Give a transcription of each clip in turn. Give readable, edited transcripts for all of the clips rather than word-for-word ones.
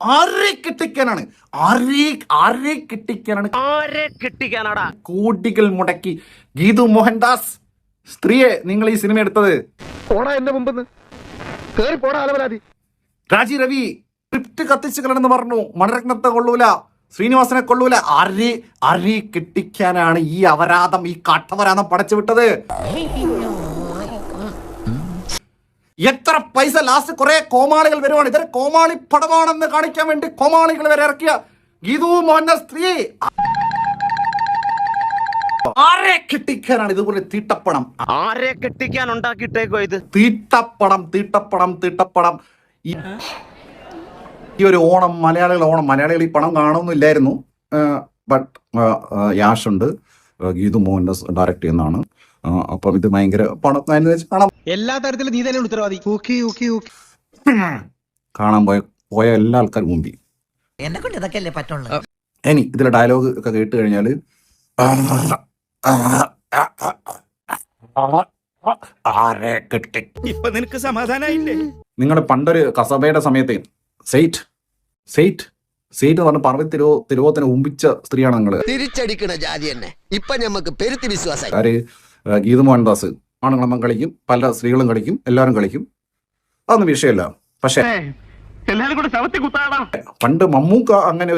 ആരെ കെട്ടിക്കാനാണ്? ആരെ കെട്ടിക്കാനാണ്? കോടികൾ മുടക്കി ഗീതു മോഹൻദാസ് സ്ത്രീയെ നിങ്ങൾ ഈ സിനിമ എടുത്തത്. രാജി രവി സ്ക്രിപ്റ്റ് കത്തിച്ച് കളണെന്ന് പറഞ്ഞു. മണിരത്നത്തെ കൊള്ളൂല, ശ്രീനിവാസനെ കൊള്ളൂല. ആരെ കെട്ടിക്കാനാണ് ഈ അപരാധം, ഈ കാട്ടപരാധം പടച്ചു വിട്ടത്? എത്ര പൈസ ലാസ്റ്റ് കുറെ കോമാളികൾ വരുവാണ്. ഇതൊരു കോമാളി പടമാണെന്ന് കാണിക്കാൻ വേണ്ടി കോമാളികൾ വരെ ഇറക്കിയ ഗീതു മോഹൻദാസ് സ്ത്രീ ആരെ കെട്ടിക്കാനാണ്? ഇതുപോലെ തീട്ടപ്പണം ആരെ കെട്ടിക്കാൻ ഉണ്ടാക്കിയിട്ടേക്കോ ഇത്? തീട്ടപ്പണം. ഈ ഒരു ഓണം മലയാളികൾ ഈ പണം കാണുന്നില്ലായിരുന്നു. ബട്ട് യാഷ് ഉണ്ട്, ഗീതു മോഹൻദാസ് ഡയറക്റ്റ് ചെയ്യുന്നതാണ്. അപ്പം ഇത് ഭയങ്കര പണം കാണാം. എല്ലാ തരത്തിലും നീ തന്നെ ഉത്തരവാദി. കാണാൻ പോയ എല്ലാ ആൾക്കാരും മുമ്പി. ഇനി ഇതിലെ ഡയലോഗ് ഒക്കെ കേട്ട് കഴിഞ്ഞാല് ഇപ്പൊ നിനക്ക് സമാധാനായില്ലേ? നിങ്ങളുടെ പണ്ടൊരു കസബയുടെ സമയത്ത് സെയ്റ്റ് എന്ന് പറഞ്ഞ പാർവതി തിരുവോത്തിനെ ഉമ്പിച്ച സ്ത്രീയാണ് നിങ്ങള്. തിരിച്ചടിക്കണ ജാതി തന്നെ ഇപ്പൊ ഞമ്മക്ക് പെരുത്തി വിശ്വാസം. ഗീതു മോഹൻദാസ് ആണുങ്ങളമ്മ കളിക്കും, പല സ്ത്രീകളും കളിക്കും, എല്ലാവരും കളിക്കും, അതൊന്നും വിഷയമല്ല. പക്ഷെ പണ്ട് മമ്മൂക്ക അങ്ങനെ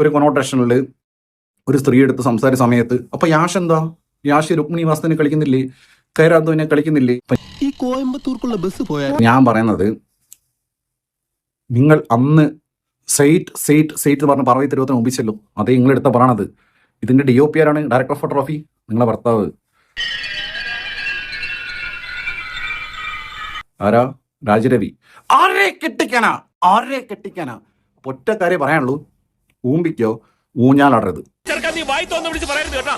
ഒരു കൊണോട്ടേഷനിൽ ഒരു സ്ത്രീ എടുത്ത് സംസാരിച്ച സമയത്ത് അപ്പൊ യാഷ് രുക്മിണി വാസ്തവനെ കളിക്കുന്നില്ലേ, കൈരാധുവിനെ കളിക്കുന്നില്ലേ? ഈ കോയമ്പത്തൂർക്കുള്ള ബസ് പോയാ ഞാൻ പറയുന്നത്, നിങ്ങൾ അന്ന് സെയ്റ്റ് പറഞ്ഞ പാർവതി തിരുവോത്തിനെ ഒമ്പിച്ചല്ലോ, അതേ നിങ്ങളെടുത്ത പറയണത്. ഇതിന്റെ DOP ആരാണ്? ഡയറക്ടർ ഓഫ് ഫോട്ടോഗ്രാഫി, നിങ്ങളെ ഭർത്താവ്. ആരാ? രാജരവി. ആരെ കെട്ടിക്കാനാ? ഒറ്റ കാര്യം പറയാനുള്ളൂ, ഊമ്പിക്കോ ഊഞ്ഞാലാടരുത്.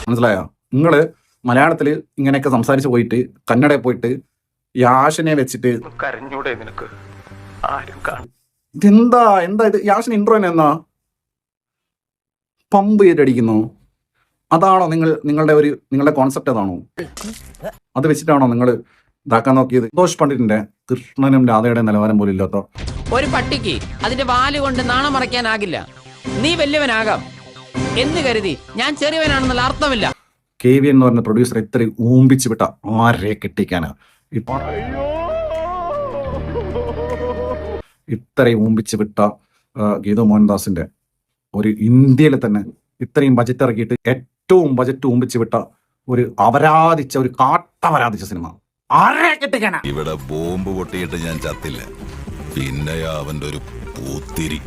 മനസ്സിലായോ? നിങ്ങള് മലയാളത്തില് ഇങ്ങനെയൊക്കെ സംസാരിച്ച് പോയിട്ട് കന്നഡയിൽ പോയിട്ട് യാഷിനെ വെച്ചിട്ട് ഇതെന്താ ഇത്? യാഷിന് ഇൻട്രോ എന്നാ പമ്പ് ചെയ്തിട്ടടിക്കുന്നു? അതാണോ നിങ്ങളുടെ കോൺസെപ്റ്റ്? അതാണോ? അത് വെച്ചിട്ടാണോ നിങ്ങൾ ഇതാക്കാൻ നോക്കിയത്? സന്തോഷ് പണ്ഡിറ്റിന്റെ കൃഷ്ണനും രാധയുടെ നിലവാരം പോലും ഇല്ലാത്ത ഒരു പട്ടിക്ക് അതിന്റെ വാല് കൊണ്ട് നാണം മറയ്ക്കാനാകില്ല. നീ വലിയവനാകാം എന്ന് കരുതി ഞാൻ ചെറിയവനാണെന്നുള്ള അർത്ഥമില്ല. KV എന്ന് പറഞ്ഞ പ്രൊഡ്യൂസർ ഇത്രയും ഊമ്പിച്ച് വിട്ട ആരെ കെട്ടിക്കാനാ? ഇത്രയും ഊമ്പിച്ച് വിട്ട ഗീതു മോഹൻദാസിന്റെ ഒരു ഇന്ത്യയിൽ തന്നെ ഇത്രയും ബജറ്റ് ഇറക്കിയിട്ട് ഏറ്റവും ബജറ്റ് ഊമ്പിച്ച് വിട്ട ഒരു കാട്ടപരാധിച്ച സിനിമ ആരെ കെട്ടിക്കാനാ? ഇവിടെ ബോംബ് പൊട്ടിയിട്ട് ഞാൻ ചത്തില്ല, പിന്നെ അവന്റെ ഒരു പൂത്തിരി.